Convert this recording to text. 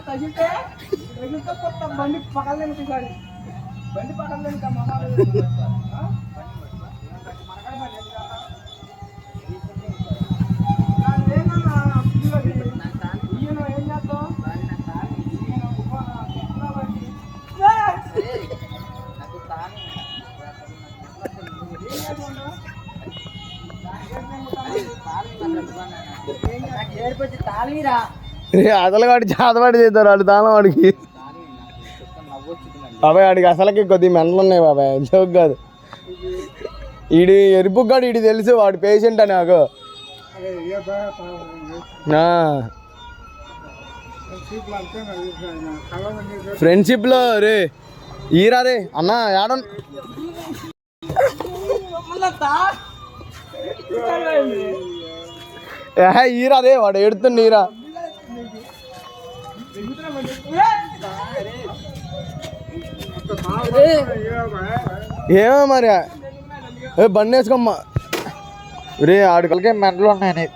తగిలితే కొత్త బండి పక్కన బండి పక్కన అసలు చేతవాడి చేస్తారు వాడు తాళం వాడికి. బాబాయ్ వాడికి అసలుకి కొద్ది మెంటలు ఉన్నాయి బాబాయ్, జోక్ కాదు. ఈడి ఎరుపుగాడు ఈడి తెలుసు వాడు పేషెంట్ అని నాకు. ఫ్రెండ్షిప్లో రే ఈరా రే అన్న యాడ ఈరా రే వాడు ఎడుతుంది ఈరా. ఏమో మరి బండి వేసుకోమ్మా రే ఆడికలకే మెంటలు ఉన్నాయి.